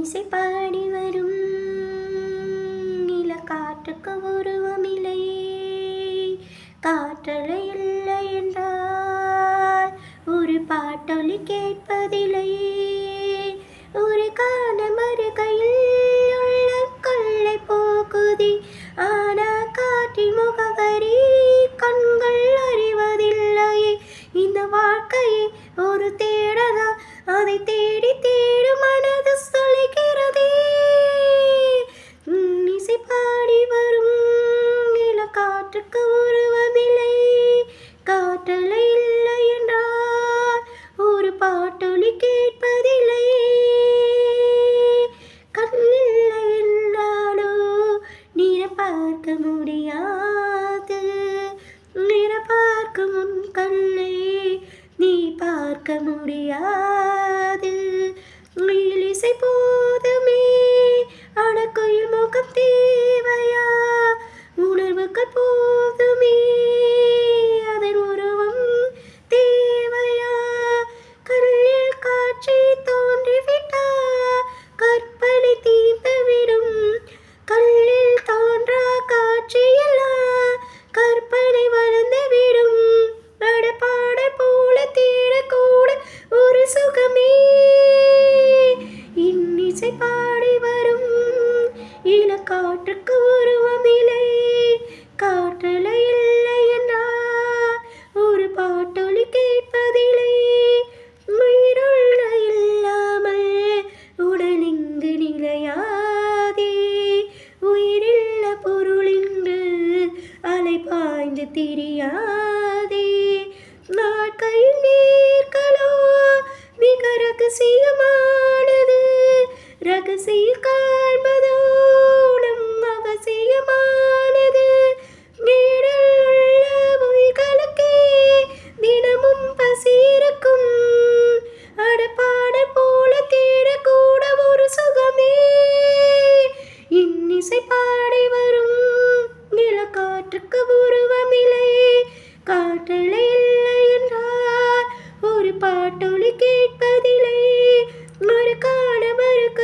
இசை பாடி வரும் நிலக்காற்றுக்கு உருவமில்லையே. காற்றலை இல்லை என்றால் ஒரு பாட்டொலி கேட்பதில்லையே. ஒரு காண மறுகையில் உள்ள கொள்ளை போகுதி. ஆனா காற்றின் முகவரி கண்கள் அறிவதில்லையே. இந்த வாழ்க்கையை ஒரு தேடதா, அதை தேடி தேடு மனது சொல்கிறதே. இசை பாடி வரும் நிலக்காற்றுக்கு உருவமில்லை. காற்றலை இல்லை என்றால் ஒரு பாட்டொலி கேட்பதில்லை. கண்ணில்லை என்றாலோ நீரை பார்க்க முடியாது. நீரை பார்க்கும் உன் கண்ணை நீ பார்க்க முடியாது. இசை போதுமே அடக்குயில் முகம் தேவையா. உணர்வுகள் போதுமே அதன் உருவம் தேவையா. கண்ணில் காட்சி தோன்றிவிட்டா கற்பனை தீர்ந்துவிடும். கண்ணில் தோன்றா காட்சியெல்லாம் கற்பனை வளர்ந்துவிடும். நடப்பாடல் போல தேடக்கூட ஒரு சுகமே. இன்னிசை பாடி வரும் இலக்காற்றுக்கு உருவமில்லை. காற்றலை இல்லை என்றால் ஒரு பாட்டொலி கேட்பதில்லை. உயிருள்ள இல்லாமல் உடல் இங்கு நிலையாதே. உயிரில்ல பொருள் இன்று அலை பாய்ந்து திரியாதே. நாட்களின் நேர்களோ மிக ரகசியமானது. ரகசிய காண்பதோ நம் அவசியமானது. நீடல் உள்ள உயிர்களுக்கே தினமும் பசி இருக்கும். அடப்பாடல் போல தேடக்கூட ஒரு சுகமே. இன்னிசை பாடி வரும் நிலக்காற்றுக்கு உருவமில்லை. காற்றலை இல்லை என்றால் ஒரு பாட்டொலி கேட்பதில்லை. ஒரு காண மறுக்க